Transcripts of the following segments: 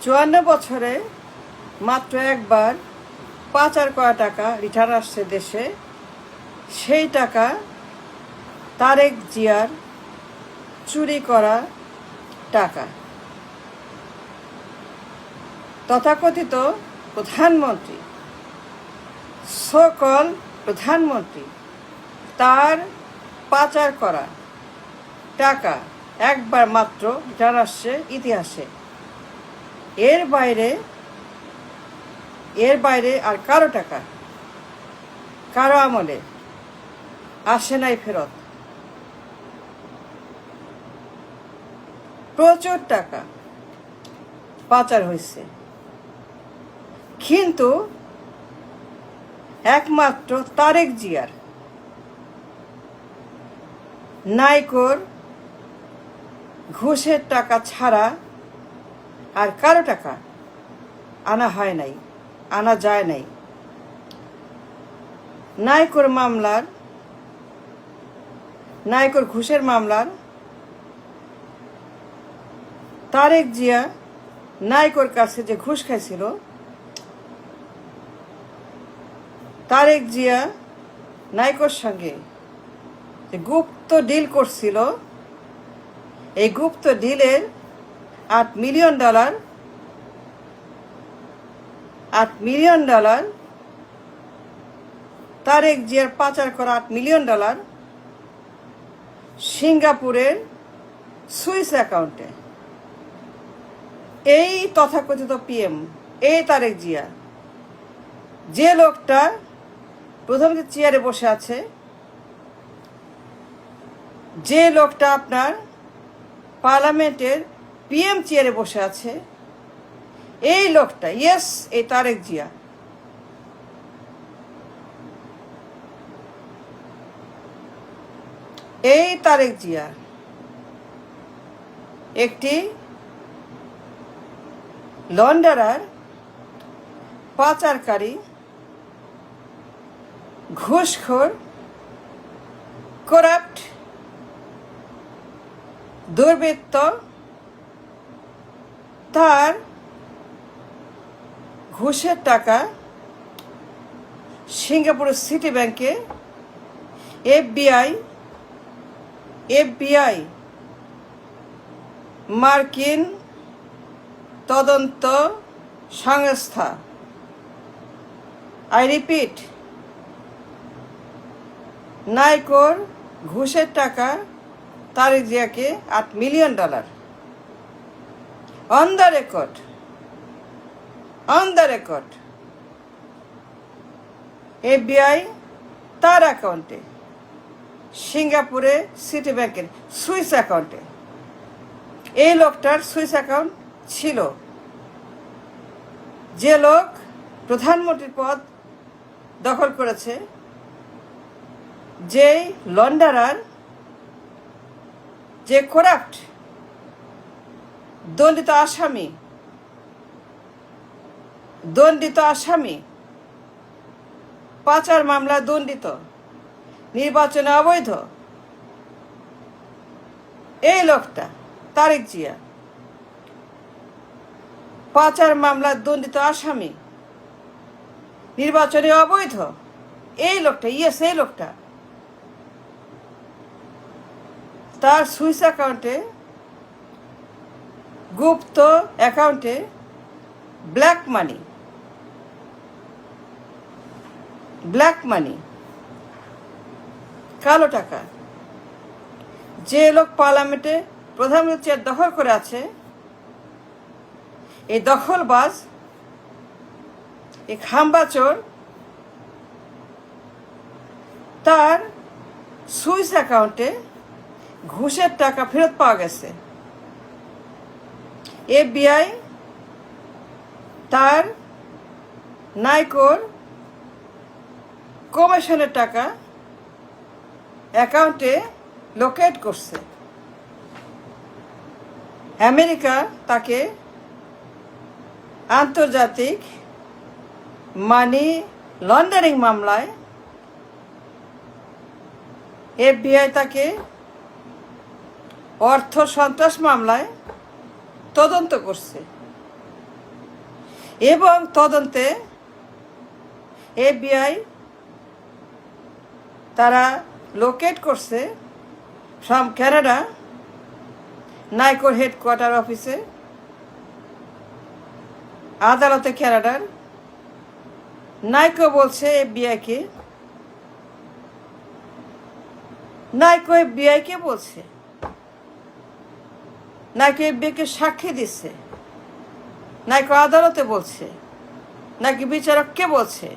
54 বছরে মাত্র একবার পাচার করা টাকা রিটার্ন আসছে দেশে। সেই টাকা তারেক জিয়ার চুরি করা টাকা। তথাকথিত প্রধানমন্ত্রী, সকল প্রধানমন্ত্রী তার পাচার করা টাকা একবার মাত্র রিটার্ন আসছে ইতিহাসে। এর বাইরে আর কারো টাকা কারো আমলে আসে নাই ফেরত। প্রচুর টাকা পাচার হয়েছে, কিন্তু একমাত্র তারেক জিয়ার নাইকোর ঘুষের টাকা ছাড়া আর কারো টাকা আনা হয় নাই, আনা যায় নাই। নাইকোর ঘুষের মামলার তারেক জিয়া নাইকোর কাছে যে ঘুষ খাইছিল, তারেক জিয়া নাইকোর সঙ্গে যে গুপ্ত ডিল করছিল, এই গুপ্ত ডিলের $8 মিলিয়ন তারেক জিয়ার পাচার করা $8 মিলিয়ন সিঙ্গাপুরের সুইস অ্যাকাউন্টে। এই তথাকথিত পিএম, এই তারেক জিয়া, যে লোকটা প্রথম যে চেয়ারে বসে আছে, যে লোকটা আপনার পার্লামেন্টের পিএম চেয়ারে বসে আছে, এই লোকটা, ইয়েস, এই তারেক জিয়া একটি লন্ডারার, পাচারকারী, ঘুষখোর, করাপ্ট, দুর্বৃত্ত। তার ঘুষের টাকা সিঙ্গাপুরের সিটি ব্যাংকে এফবিআই মার্কিন তদন্ত সংস্থা, আই রিপিট, নাইকোর ঘুষের টাকা তারেক জিয়াকে $8 million on the record FBI তার অ্যাকাউন্টে, সিঙ্গাপুরে সিটি ব্যাংকের সুইস অ্যাকাউন্টে। এই লোকটার সুইস অ্যাকাউন্ট ছিল। যে লোক প্রধানমন্ত্রীর পদ দখল করেছে, যেই লন্ডারার, যে করাপ্ট, দণ্ডিত আসামি, পাচার মামলা দণ্ডিত, নির্বাচনে অবৈধ, এই লোকটা তারেক জিয়া, পাচার মামলা দণ্ডিত আসামি, নির্বাচনে অবৈধ, এই লোকটা, ইয়েস, এই লোকটা তার সুইস অ্যাকাউন্টে, গুপ্ত অ্যাকাউন্টে ব্ল্যাক মানি, কালো টাকা, যে লোক পার্লামেন্টে প্রধানমন্ত্রী চেয়ার দখল করে আছে, এই দখলবাজ, এই খাম্বাচোর, তার সুইস অ্যাকাউন্টে ঘুষের টাকা ফেরত পাওয়া গেছে। এফবিআই তার নাইকোর কমিশনের টাকা অ্যাকাউন্টে লোকেট করছে। আমেরিকা তাকে আন্তর্জাতিক মানি লন্ডারিং মামলায়, এফবিআই তাকে অর্থ সন্ত্রাস মামলায় তদন্ত করছে। এবং তদন্তে FBI তারা লোকেট করছে ফ্রম ক্যানাডা নাইকোর হেডকোয়ার্টার অফিসে, আদালতে ক্যানাডার। নাইকো বলছে FBI-কে, নাইকো FBI-কে বলছে, নাইকো FBI-কে সাক্ষী দিচ্ছে, নাইকো আদালতে বলছে, নাকি বিচারককে বলছে,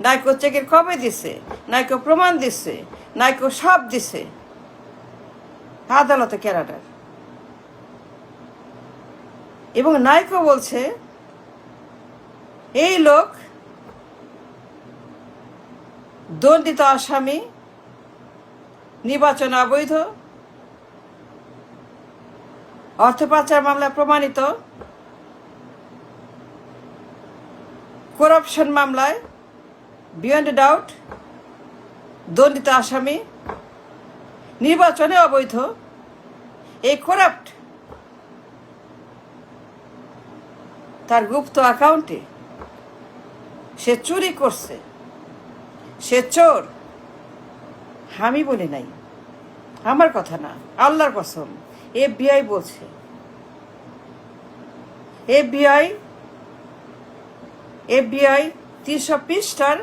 নাইকো চেকের কপি দিছে, নাইকো প্রমাণ দিচ্ছে, নাইকো সব দিছে আদালতে ক্যানাডার। এবং নাইকো বলছে এই লোক দণ্ডিত আসামি, নির্বাচন অবৈধ, অর্থ পাচার মামলায় প্রমাণিত, করাপশন মামলায় বিয়ন্ড ডাউট দণ্ডিত আসামি, নির্বাচনে অবৈধ, এই করাপ্ট, তার গুপ্ত অ্যাকাউন্টে সে চুরি করছে, সে চোর। আমি বলি নাই, আমার কথা না, আল্লাহর কসম। FBI বলছে, FBI 300 পৃষ্ঠার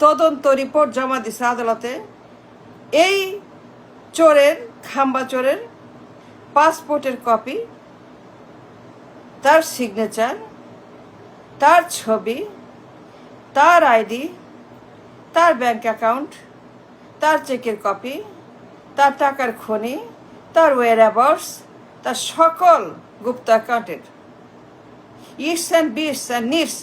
তদন্ত রিপোর্ট জমা দিছে আদালতে। এই চোরের, খাম্বা চোরের পাসপোর্টের কপি, তার সিগনেচার, তার ছবি, তার ID, তার ব্যাংক অ্যাকাউন্ট, তার চেকের কপি, তার টাকার খনি, তার ওয়্যারঅ্যাবাউটস, তার সকল গুপ্ত অ্যাকাউন্টের its and bits and nits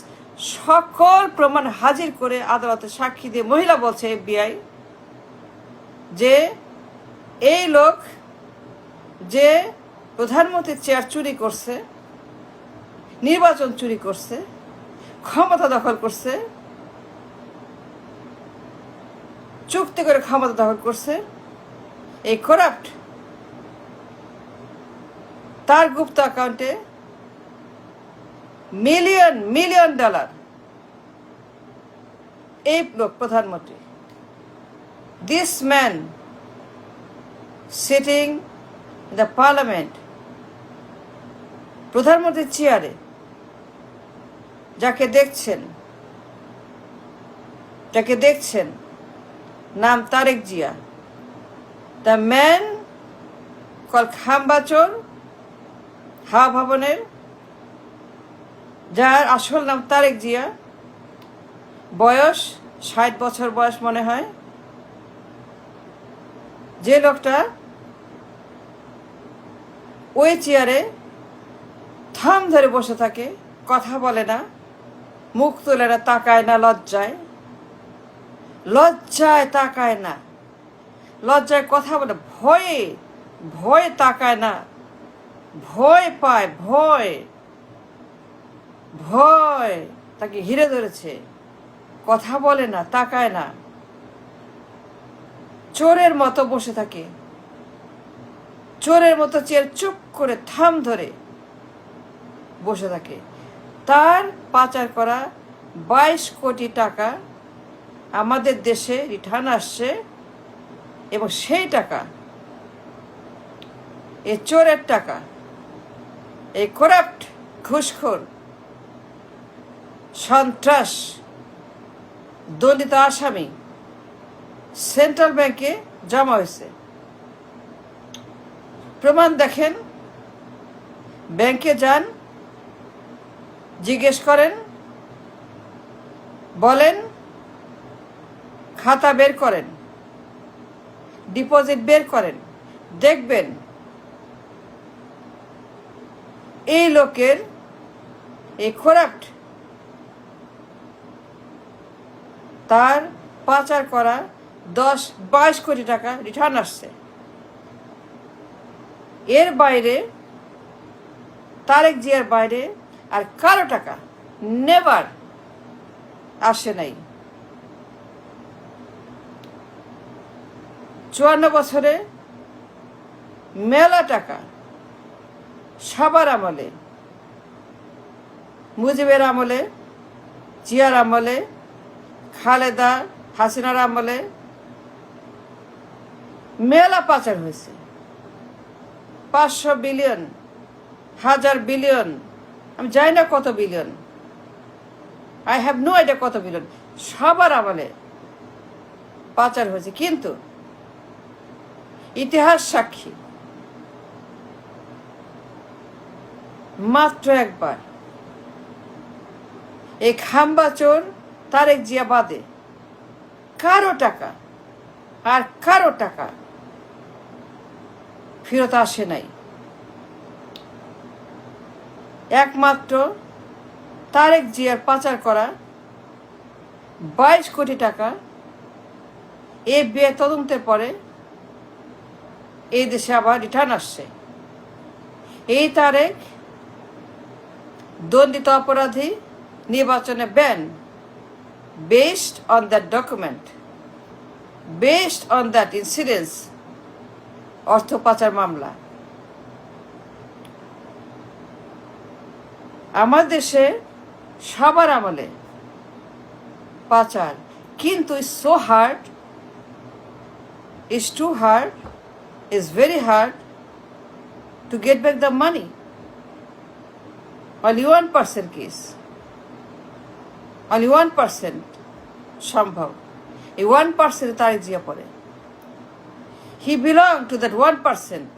সকল প্রমাণ হাজির করে আদালতে সাক্ষী দিয়ে মহিলা বলছে FBI যে এই লোক যে প্রধানমন্ত্রীর চেয়ার চুরি করছে, নির্বাচন চুরি করছে, ক্ষমতা দখল করছে, চুক্তি করে ক্ষমতা দখল করছে, এই করাপ্ট, তার গুপ্ত অ্যাকাউন্টে মিলিয়ন মিলিয়ন ডলার। এই লোক প্রধানমন্ত্রী, this man sitting in the parliament, প্রধানমন্ত্রীর চেয়ারে যাকে দেখছেন নাম Tarek Zia, the man call খাম্বাচোর, হাওয়া ভবনের, যার আসল নাম তারেক জিয়া, বয়স 60 বছর বয়স মনে হয়। যে লোকটা ওই চেয়ারে থাম ধরে বসে থাকে, কথা বলে না, মুখ তোলে না, তাকায় না, লজ্জায় তাকায় না, লজ্জায় কথা বলে, ভয়ে তাকায় না, ভয় পায়, ভয় তাকে ঘিরে ধরেছে, কথা বলে না, তাকায় না, চোরের মতো বসে থাকে, চোরের মতো চেয়ার চুপ করে থাম ধরে বসে থাকে। তার পাচার করা 22 কোটি টাকা আমাদের দেশে রিটার্ন আসছে, এবং সেই টাকা, এই চোরের টাকা, এই করাপ্ট, ঘুষখোর, সন্ত্রাস, দণ্ডিত আসামি সেন্ট্রাল ব্যাংকে জমা হয়েছে। প্রমাণ দেখেন, ব্যাংকে যান, জিজ্ঞেস করেন, বলেন, খাতা বের করেন, ডিপোজিট বের করেন, দেখবেন এই লোকের, এই করাপ্ট, তার পাচার করা 10-22 কোটি টাকা রিটার্ন আসছে। এর বাইরে, তারেক জিয়ার বাইরে আর কারো টাকা নেভার আসে নাই। 54 বছরে মেলা টাকা সবার আমলে মুজিবের আমলে, জিয়ার আমলে, খালেদা হাসিনার আমলে মেলা পাচার হয়েছে। 500 বিলিয়ন, 1000 বিলিয়ন, আমি জানি না কত billion, I have no idea কত বিলিয়ন, সবার আমলে পাচার হয়েছে। কিন্তু ইতিহাস সাক্ষী, মাত্র একবার এই খাম্বা চোর তারেক জিয়া বাদে কারো টাকা আর কারো টাকা ফেরত আসে নাই। একমাত্র তারেক জিয়ার পাচার করা 22 কোটি টাকা FBI তদন্তের পরে এই দেশে আবার রিটার্ন আসছে। এই তারেক দণ্ডিত অপরাধী, নির্বাচনে ban, based on that document, based on that incidence, অর্থ পাচার মামলা। আমার দেশে সবার আমলে পাচার, কিন্তু it's so hard, it's too hard, it's very hard to get back the money. Only 1% case, only 1% সম্ভব। এই 1% তারেক জিয়া পড়ে। He belonged to that 1%.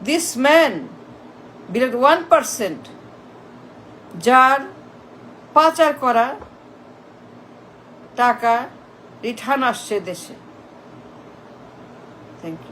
This man belonged to 1%, যার পাচার করা টাকা রিটার্ন আসছে দেশে। Thank you.